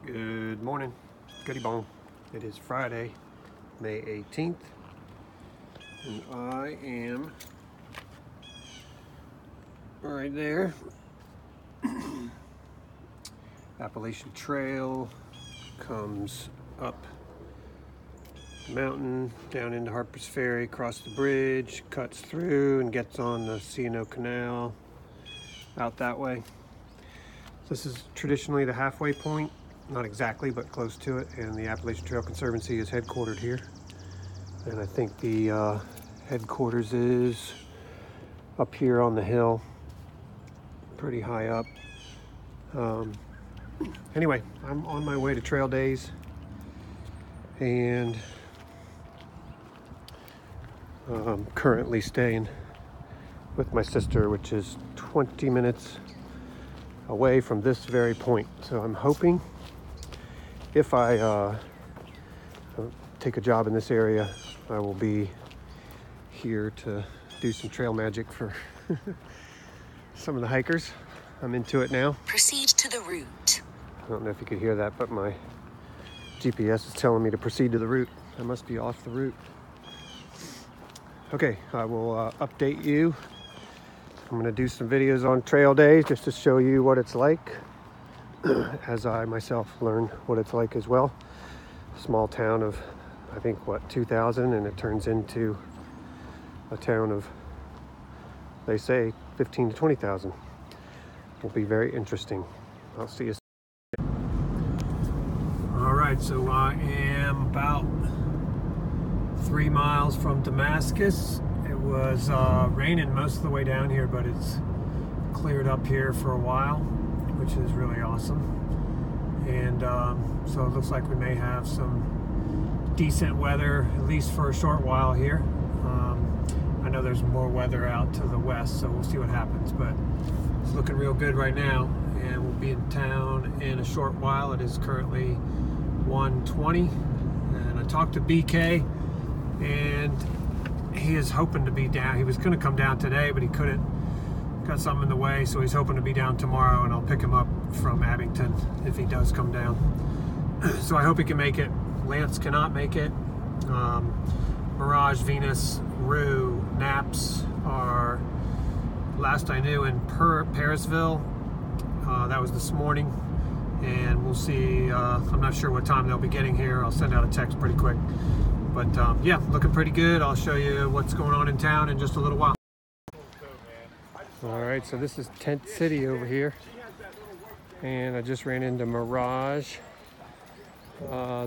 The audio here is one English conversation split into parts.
Good morning, goody bong. It is Friday, May 18th, and I am right there. Appalachian Trail comes up the mountain, down into Harper's Ferry, across the bridge, cuts through and gets on the C&O Canal out that way. This is traditionally the halfway point. Not exactly, but close to it, and the Appalachian Trail Conservancy is headquartered here. And I think the headquarters is up here on the hill, pretty high up. Anyway, I'm on my way to trail days, and I'm currently staying with my sister, which is 20 minutes away from this very point. So I'm hoping if I take a job in this area, I will be here to do some trail magic for some of the hikers. I'm into it now. Proceed to the route. I don't know if you could hear that, but my GPS is telling me to proceed to the route. I must be off the route. Okay, I will update you. I'm gonna do some videos on trail days just to show you what it's like, as I myself learn what it's like as well. Small town of, I think, 2,000, and it turns into a town of, they say, 15 to 20,000. Will be very interesting. I'll see you soon. All right, so I am about 3 miles from Damascus. It was raining most of the way down here, but it's cleared up here for a while, which is really awesome. And so it looks like we may have some decent weather, at least for a short while here. I know there's more weather out to the west, so we'll see what happens, but it's looking real good right now, and we'll be in town in a short while. It is currently 1:20, and I talked to BK, and he is hoping to be down. He was going to come down today, but he couldn't. Got something in the way, so he's hoping to be down tomorrow, and I'll pick him up from Abington if he does come down. So I hope he can make it. Lance cannot make it. Mirage, Venus, Rue, Naps are, last I knew, in Parisville. That was this morning, and we'll see. I'm not sure what time they'll be getting here. I'll send out a text pretty quick. But yeah, looking pretty good. I'll show you what's going on in town in just a little while. All right, so this is Tent City over here, and I just ran into Mirage.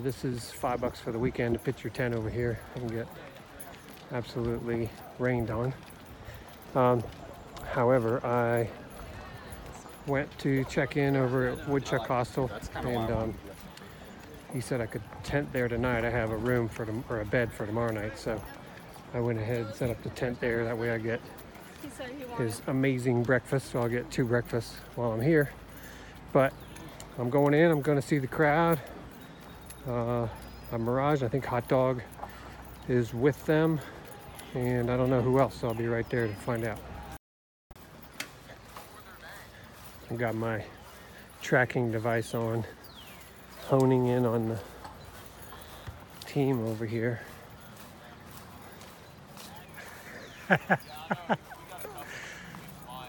This is $5 for the weekend to pitch your tent over here and get absolutely rained on. However, I went to check in over at Woodchuck Hostel, and he said I could tent there tonight. I have a room or a bed for tomorrow night, so I went ahead and set up the tent there. That way I get his amazing breakfast, so I'll get 2 breakfasts while I'm here. But I'm going in, I'm going to see the crowd. Mirage, I think Hot Dog is with them, and I don't know who else, so I'll be right there to find out. I've got my tracking device on, honing in on the team over here.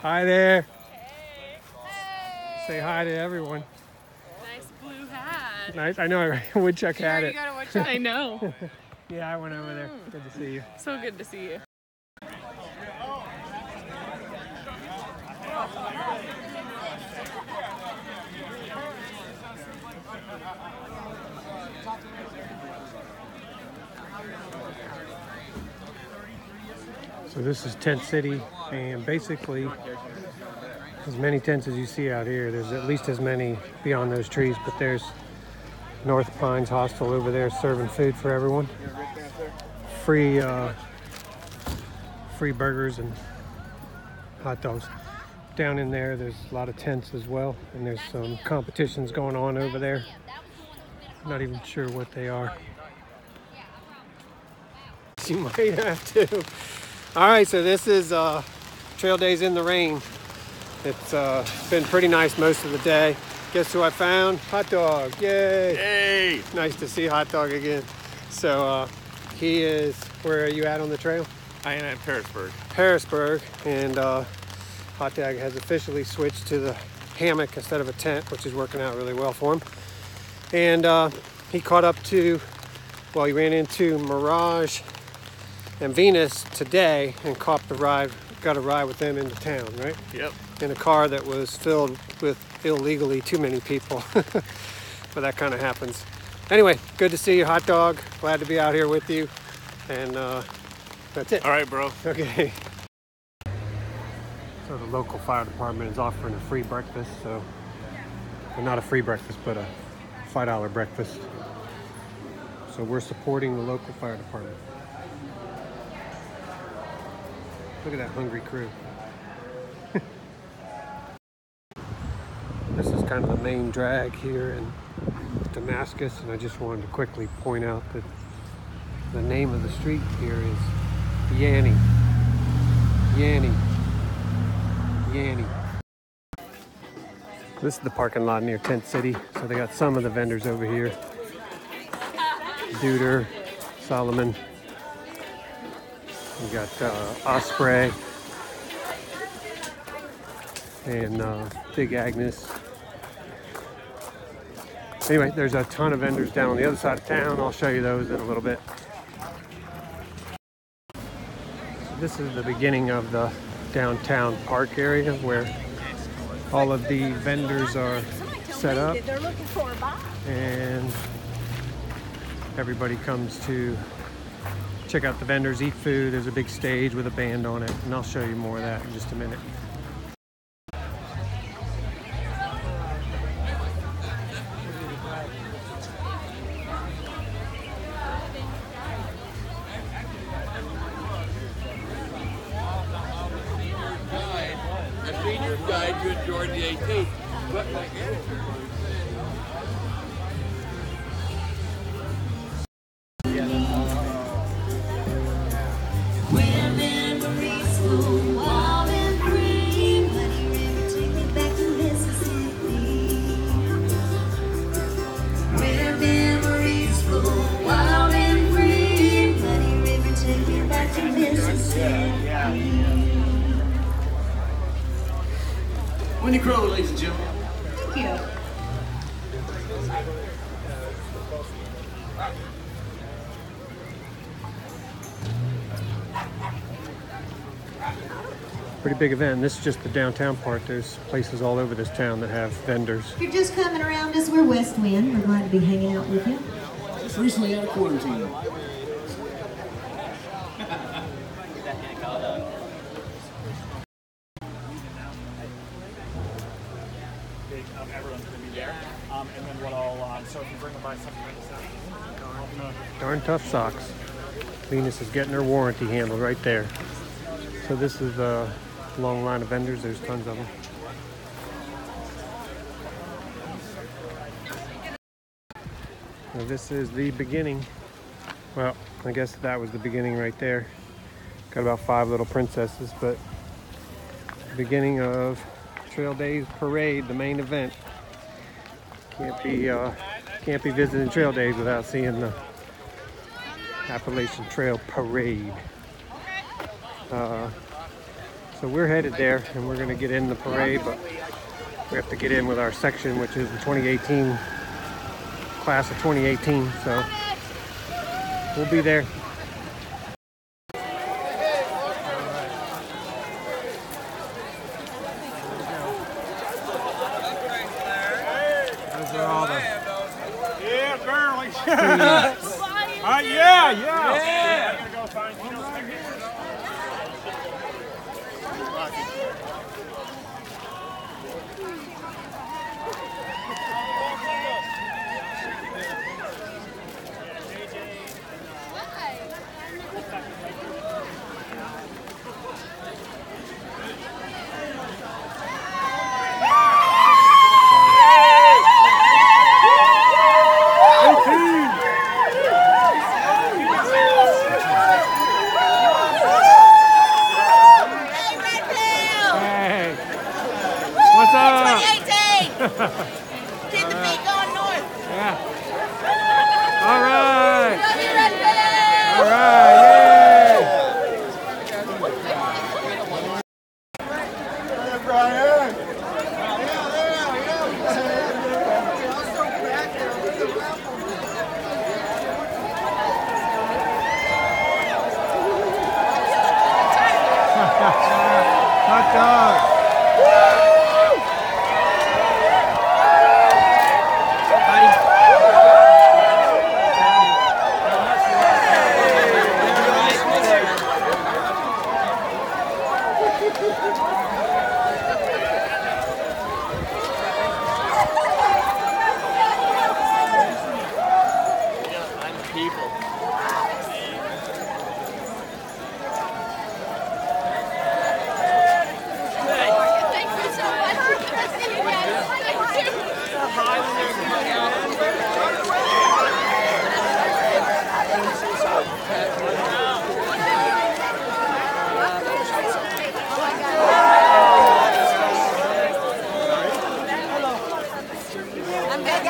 Hi there. Hey. Say hi to everyone. Nice blue hat. Nice. I know. Woodchuck had it. You got a Woodchuck? I know. Yeah, I went over there. Good to see you. So good to see you. So this is Tent City, and basically as many tents as you see out here. There's at least as many beyond those trees, but there's North Pines Hostel over there serving food for everyone. Free burgers and hot dogs. Down in there, there's a lot of tents as well, and there's some competitions going on over there. Not even sure what they are. You might have to. All right, so this is trail days in the rain. It's been pretty nice most of the day. Guess who I found? Hot Dog. Yay! Hey! Nice to see Hot Dog again. So he is, where are you at on the trail? I am at Harrisburg. Harrisburg, and Hot Dog has officially switched to the hammock instead of a tent, which is working out really well for him. And he caught up to, well, he ran into Mirage and Venus today and got a ride with them into town, right? Yep. In a car that was filled with illegally too many people. But that kind of happens. Anyway, good to see you, Hot Dog. Glad to be out here with you. And that's it. All right, bro. Okay. So the local fire department is offering a free breakfast. So, well, not a free breakfast, but a $5 breakfast. So we're supporting the local fire department. Look at that hungry crew. This is kind of the main drag here in Damascus, and I just wanted to quickly point out that the name of the street here is Yanni. Yanni. Yanni. This is the parking lot near Tent City. So they got some of the vendors over here. Duder, Solomon. We got Osprey and Big Agnes. Anyway, there's a ton of vendors down on the other side of town. I'll show you those in a little bit. This is the beginning of the downtown park area where all of the vendors are set up and everybody comes to check out the vendors, eat food. There's a big stage with a band on it, and I'll show you more of that in just a minute. I've seen your guide to enjoy the 18th, but my answer. Winnie Crow, ladies and gentlemen. Thank you. Pretty big event. This is just the downtown part. There's places all over this town that have vendors. If you're just coming around us, we're West Wind. We're glad to be hanging out with you. Just recently out of quarantine. Everyone's going to be there. And then what I'll, so if you bring them by something Darn tough socks. Venus is getting her warranty handled right there. So this is a long line of vendors. There's tons of them. Now this is the beginning. Well, I guess that was the beginning right there. Got about 5 little princesses, but beginning of Trail Days Parade, the main event. Can't be visiting Trail Days without seeing the Appalachian Trail Parade. So we're headed there, and we're going to get in the parade, but we have to get in with our section, which is the 2018 class of 2018. So we'll be there. Yeah, barely. Yeah. I'm gonna go find Good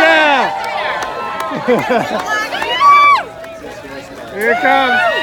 job! Here it comes.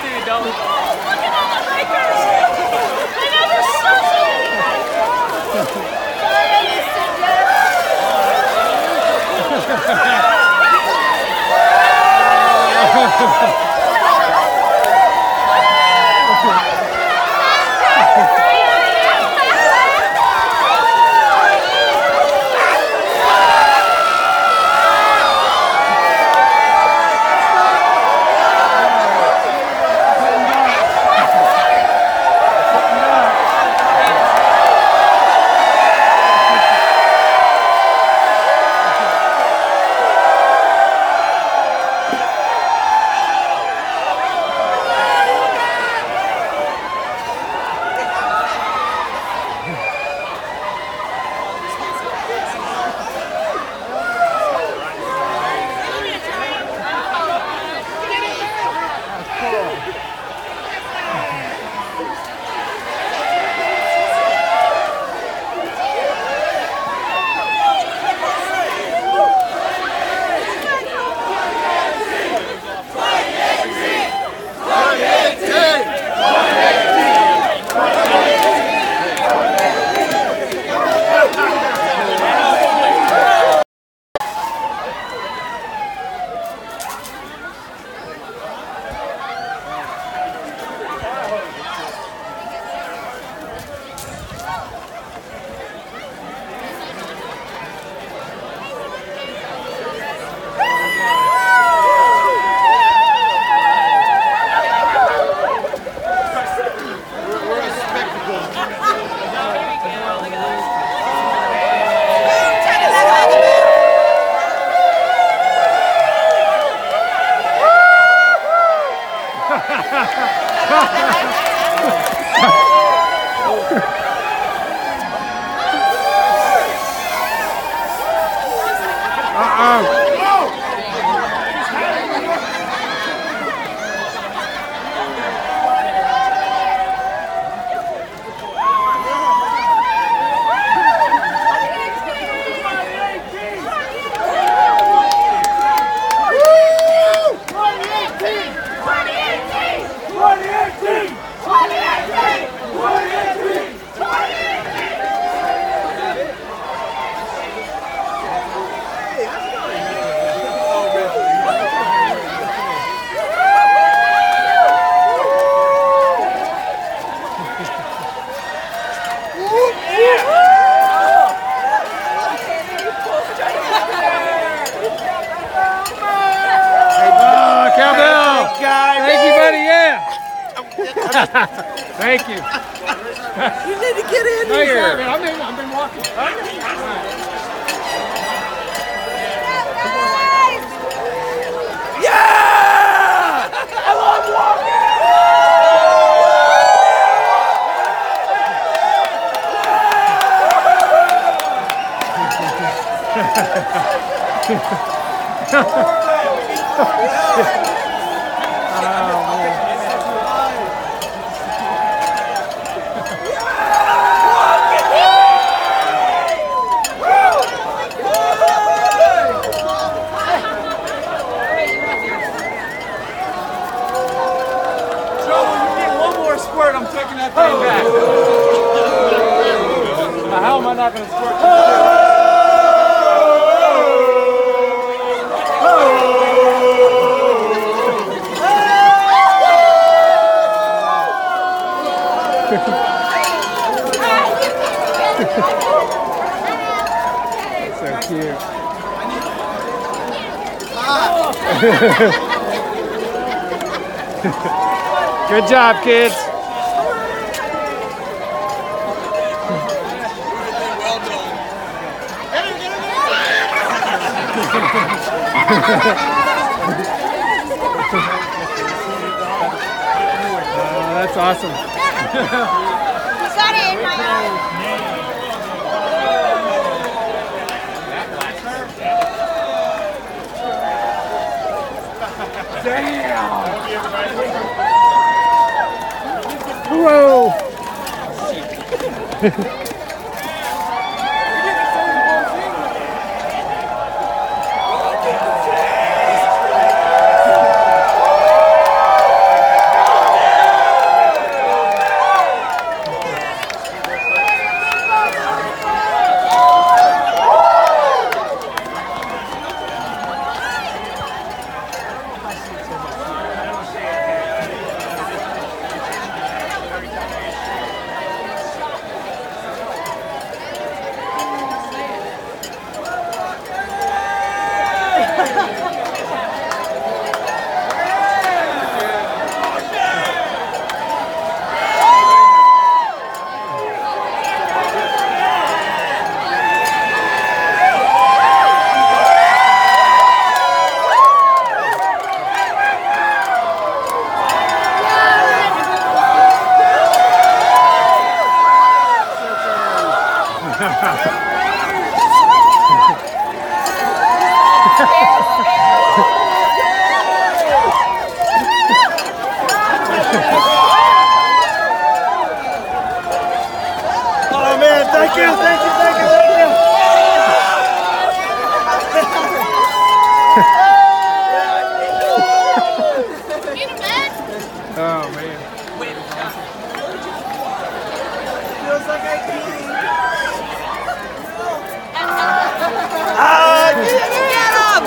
1 Oh, cowbell! Thank you, buddy. Yeah. Thank you. You need to get in Nice here. having. I've been walking. Yeah! I love I'm taking that thing back. How am I not going to squirt? So cute. Good job, kids. That's awesome. You got it in my eye. Whoa! Oh man, thank you, thank you, thank you, thank you. Oh man. Feels like I can. Get him!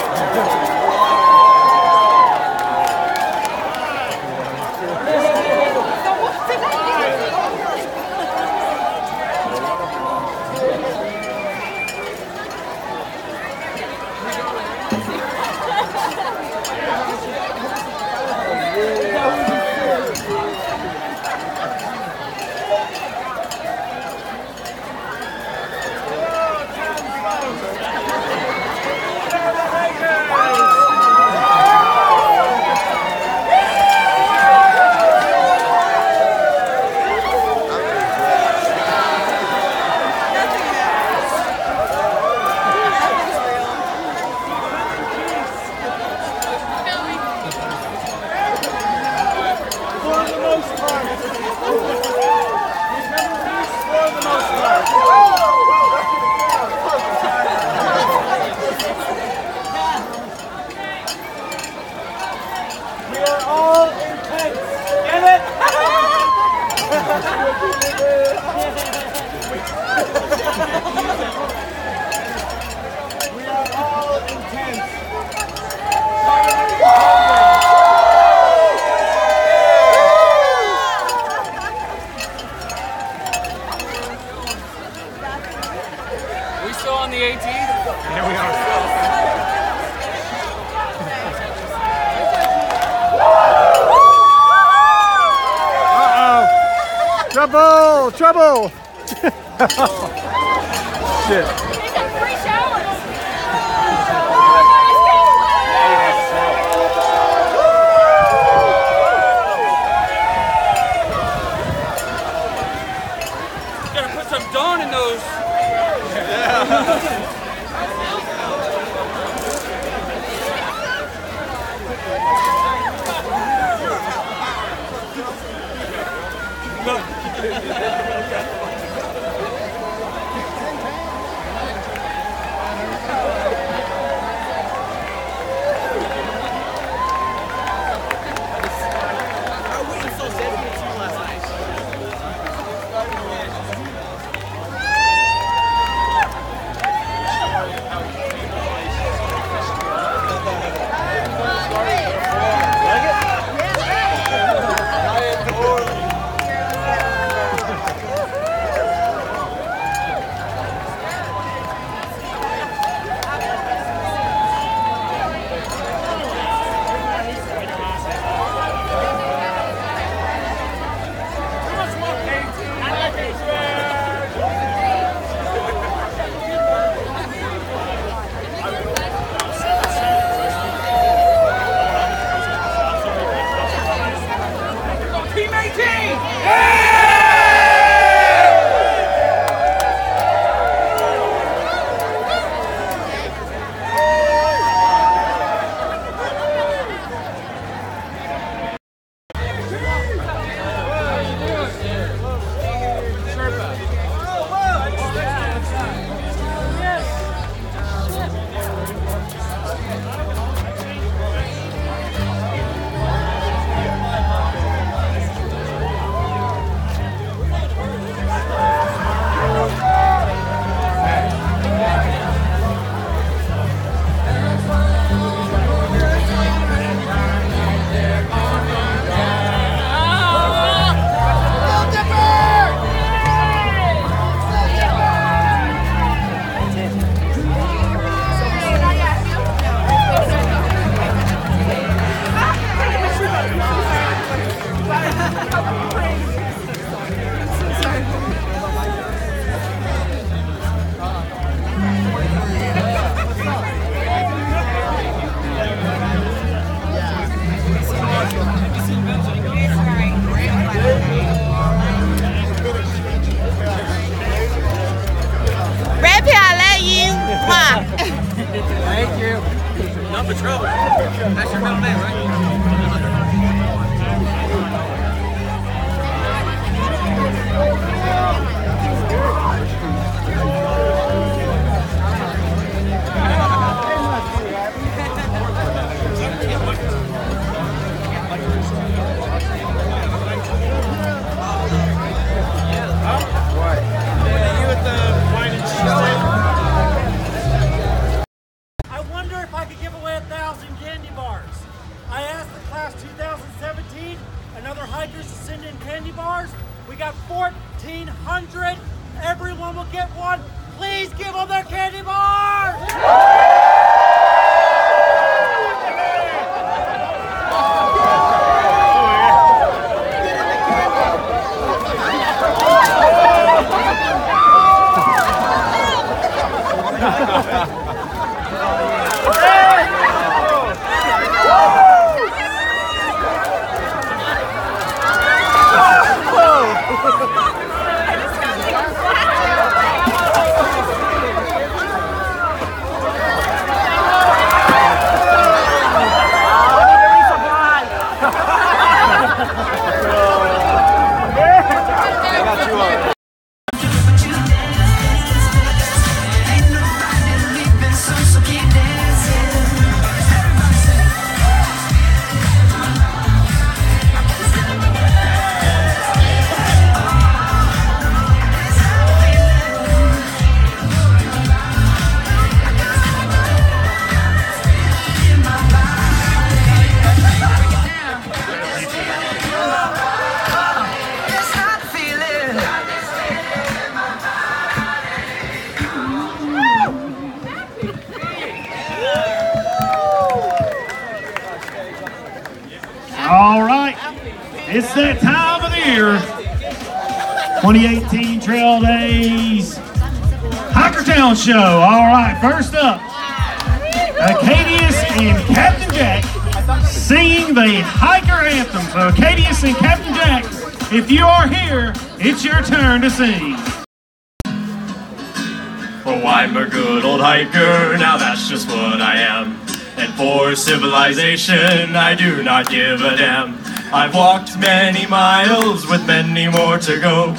on the 18th. Here we are. Trouble! Trouble! Shit. Free showers. Gotta put some Dawn in those. Number trouble. That's your middle name, right? I wonder if I could give away 1,000 candy bars. I asked the class 2017 and other hikers to send in candy bars. We got 1,400. Everyone will get one. Please give them their candy bars! It's that time of the year. 2018 Trail Days Hiker Town Show. All right, first up, Acadius and Captain Jack singing the hiker anthem. So Acadius and Captain Jack, if you are here, it's your turn to sing. Oh, I'm a good old hiker, now that's just what I am. And for civilization, I do not give a damn. I've walked many miles with many more to go,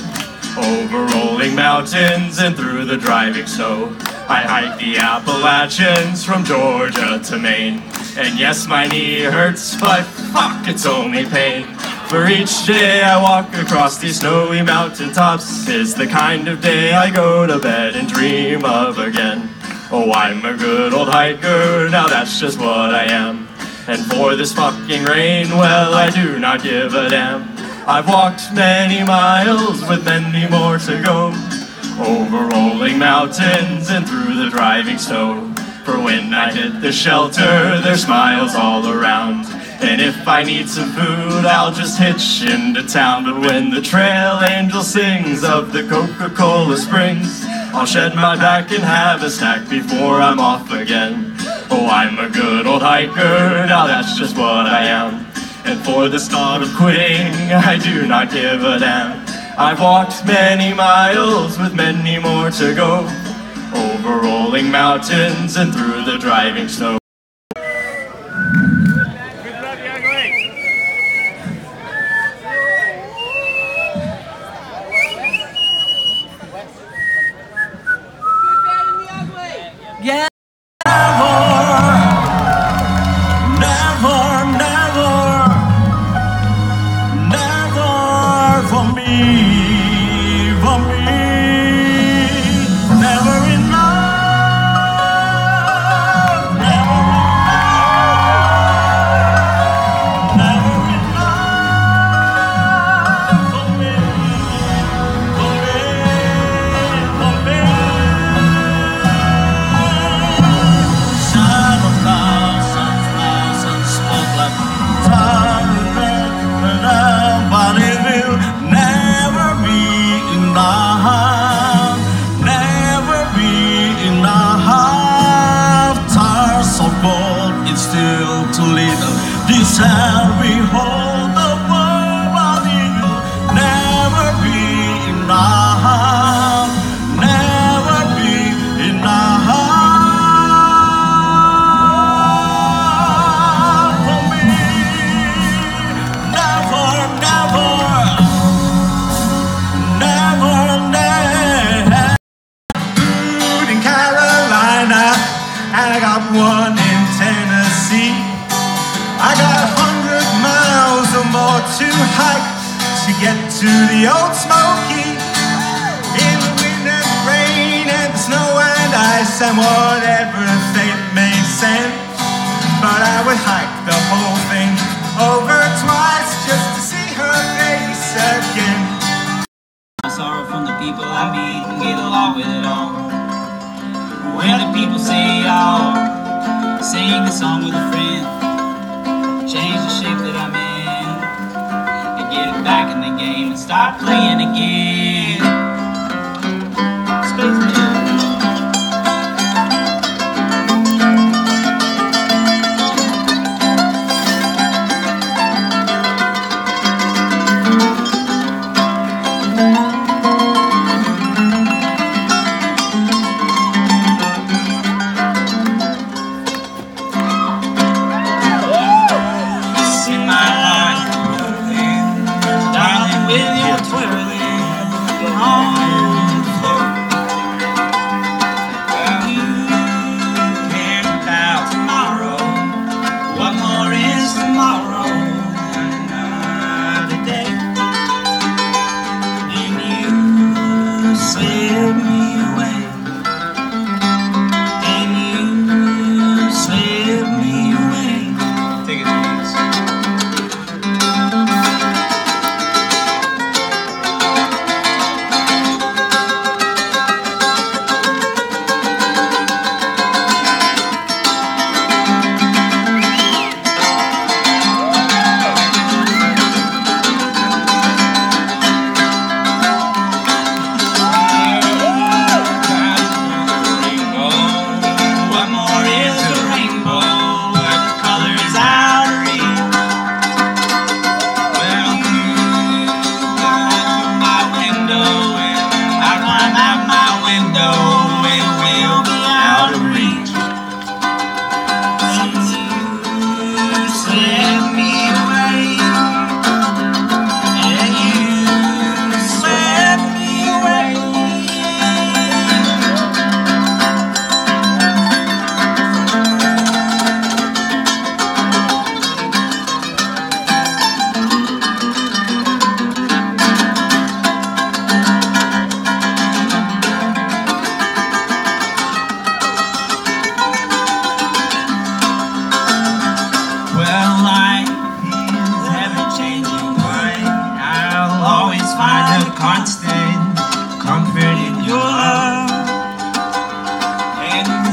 over rolling mountains and through the driving snow. I hike the Appalachians from Georgia to Maine. And yes, my knee hurts, but fuck, it's only pain. For each day I walk across these snowy mountaintops is the kind of day I go to bed and dream of again. Oh, I'm a good old hiker, now that's just what I am. And for this fucking rain, well, I do not give a damn. I've walked many miles with many more to go, over rolling mountains and through the driving snow. For when I hit the shelter, there's smiles all around. And if I need some food, I'll just hitch into town. But when the trail angel sings of the Coca-Cola Springs, I'll shed my back and have a snack before I'm off again. Oh, I'm a good old hiker, now that's just what I am. And for this thought of quitting, I do not give a damn. I've walked many miles with many more to go, over rolling mountains and through the driving snow. Yeah. Shall we hold the world, but it will never be enough, never be enough for me. Never, never, never, never. Food in Carolina, and I got one in Tennessee. I got 100 miles or more to hike to get to the Old Smoky. In the wind and rain and the snow and ice and whatever fate may send. But I would hike the whole thing over twice just to see her face again. Sorrow from the people I meet and get along with it all. When the people say y'all, sing a song with a friend. Change the shape that I'm in and get back in the game and start playing again. Spaceman.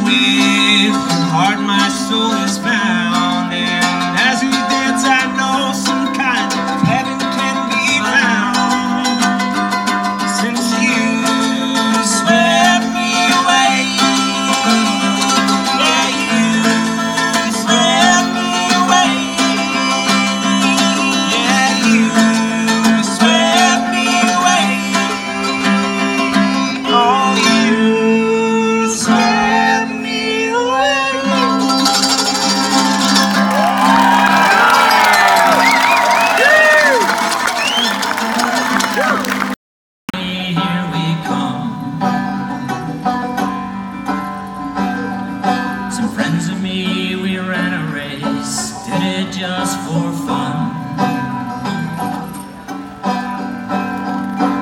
with, heart my soul is found, and as we dance I know some kind of heaven can be found. Since you swept me away, yeah, you swept me away, yeah, you swept me away, oh, you swept me away. Here we come. Some friends of me, we ran a race, did it just for fun.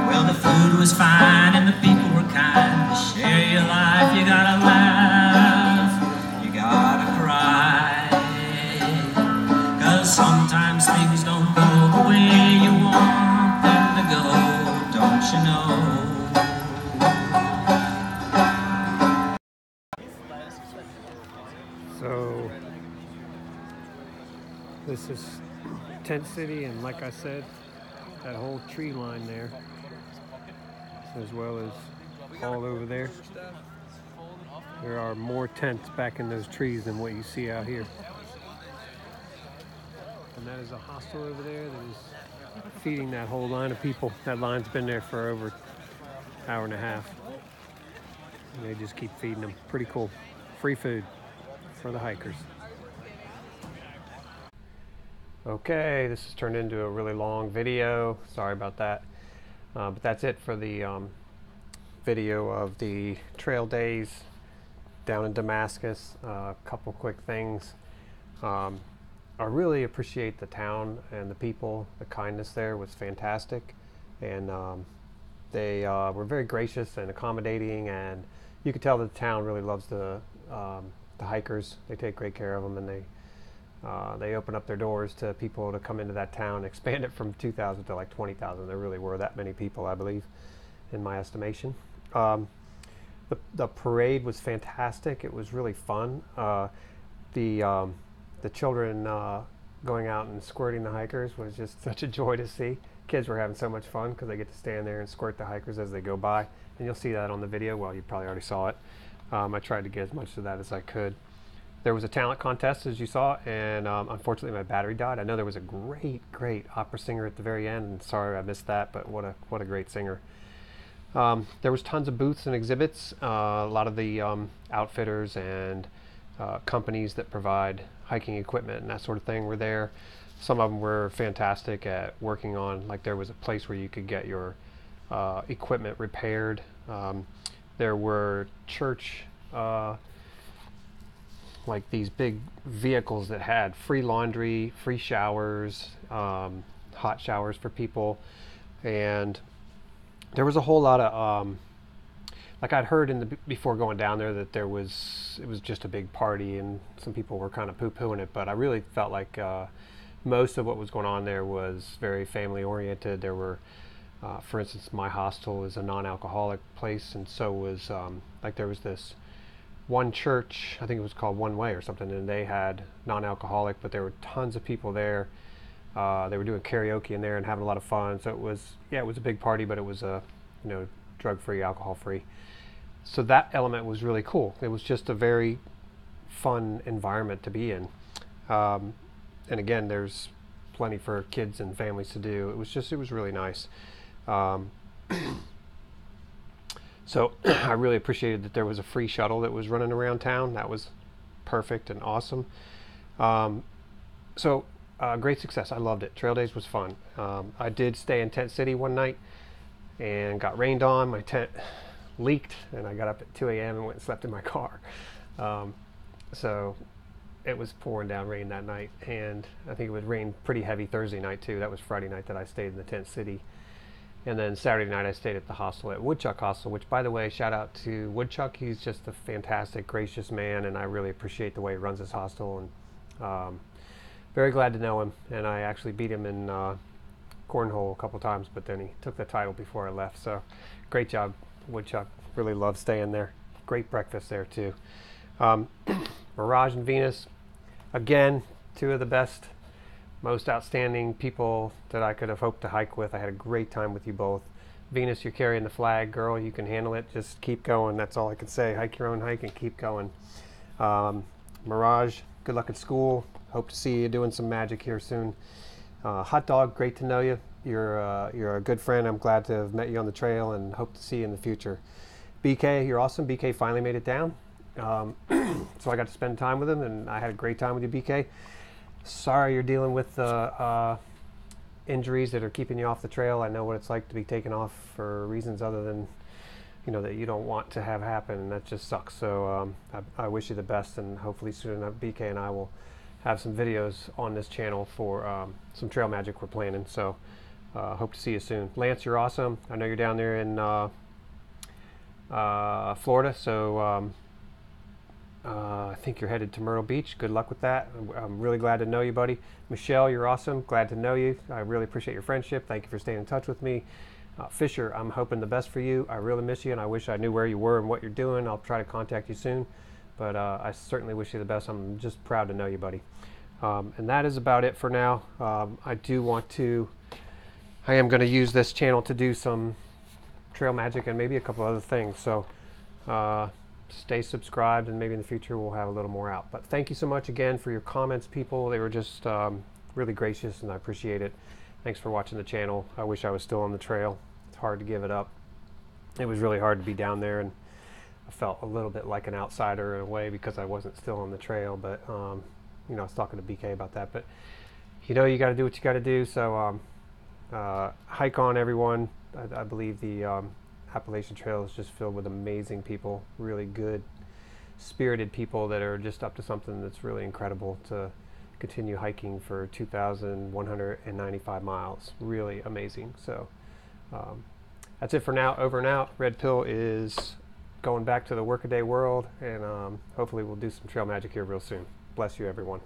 Well, the food was fine and the people were kind. To share your life, you gotta laugh, you gotta cry. 'Cause sometimes things don't go the way you want them to go, don't you know? So this is Tent City, and like I said, that whole tree line there, as well as all over there, there are more tents back in those trees than what you see out here. And that is a hostel over there that is feeding that whole line of people. That line's been there for over an hour and a half. And they just keep feeding them. Pretty cool. Free food for the hikers. Okay, this has turned into a really long video. Sorry about that. But that's it for the video of the trail days down in Damascus. A couple quick things. I really appreciate the town and the people. The kindness there was fantastic, and they were very gracious and accommodating, and you could tell that the town really loves the hikers. They take great care of them, and they open up their doors to people to come into that town, expand it from 2,000 to like 20,000. There really were that many people, I believe, in my estimation. The parade was fantastic. It was really fun. The children going out and squirting the hikers was just such a joy to see. Kids were having so much fun because they get to stand there and squirt the hikers as they go by. And you'll see that on the video. Well, you probably already saw it. I tried to get as much of that as I could. There was a talent contest, as you saw, and unfortunately my battery died. I know there was a great opera singer at the very end, and sorry I missed that, but what a great singer. There was tons of booths and exhibits. A lot of the outfitters and companies that provide hiking equipment and that sort of thing were there. Some of them were fantastic at working on, like there was a place where you could get your equipment repaired. There were church, like these big vehicles that had free laundry, free showers, hot showers for people, and there was a whole lot of like I'd heard before going down there that it was just a big party, and some people were kind of poo-pooing it, but I really felt like most of what was going on there was very family oriented. There were, for instance, my hostel is a non-alcoholic place, and so was like there was this one church, I think it was called One Way or something, and they had non-alcoholic, but there were tons of people there. They were doing karaoke in there and having a lot of fun. So it was a big party, but it was drug-free, alcohol-free. So that element was really cool. It was just a very fun environment to be in. And again, there's plenty for kids and families to do. It was really nice. So I really appreciated that there was a free shuttle that was running around town. That was perfect and awesome. Great success. I loved it. Trail days was fun. I did stay in Tent City one night and got rained on. My tent leaked, and I got up at 2 a.m. and went and slept in my car. So it was pouring down rain that night, and I think it would rain pretty heavy Thursday night too. That was Friday night that I stayed in the Tent City. And then Saturday night I stayed at the hostel at Woodchuck Hostel, which, by the way, shout out to Woodchuck. He's just a fantastic, gracious man, and I really appreciate the way he runs his hostel, and very glad to know him. And I actually beat him in cornhole a couple times, but then he took the title before I left. So great job, Woodchuck. Really love staying there. Great breakfast there too. Mirage and Venus, again, two of the best, most outstanding people that I could have hoped to hike with. I had a great time with you both. Venus, you're carrying the flag, girl. You can handle it. Just keep going. That's all I can say. Hike your own hike and keep going. Mirage, good luck at school. Hope to see you doing some magic here soon. Hot Dog, great to know you. You're a good friend. I'm glad to have met you on the trail and hope to see you in the future. BK, you're awesome. BK finally made it down. So I got to spend time with him, and I had a great time with you, BK. Sorry you're dealing with injuries that are keeping you off the trail. I know what it's like to be taken off for reasons other than, you know, that you don't want to have happen, and that just sucks. So I wish you the best, and hopefully soon enough BK and I will have some videos on this channel for some trail magic we're planning. So hope to see you soon. Lance, you're awesome. I know you're down there in Florida, so I think you're headed to Myrtle Beach. Good luck with that. I'm really glad to know you, buddy. Michelle, you're awesome. Glad to know you. I really appreciate your friendship. Thank you for staying in touch with me. Fisher, I'm hoping the best for you. I really miss you, and I wish I knew where you were and what you're doing. I'll try to contact you soon, but I certainly wish you the best. I'm just proud to know you, buddy. And that is about it for now. I am going to use this channel to do some trail magic and maybe a couple other things. So stay subscribed, and maybe in the future we'll have a little more out. But thank you so much again for your comments, people. They were just really gracious, and I appreciate it. Thanks for watching the channel. I wish I was still on the trail. It's hard to give it up. It was really hard to be down there, and I felt a little bit like an outsider in a way because I wasn't still on the trail. But you know, I was talking to BK about that. But you know, you got to do what you got to do. So hike on, everyone. I believe the Appalachian Trail is just filled with amazing people, really good, spirited people that are just up to something that's really incredible to continue hiking for 2,195 miles. Really amazing. So that's it for now. Over and out. Red Pill is going back to the workaday world, and hopefully we'll do some trail magic here real soon. Bless you, everyone.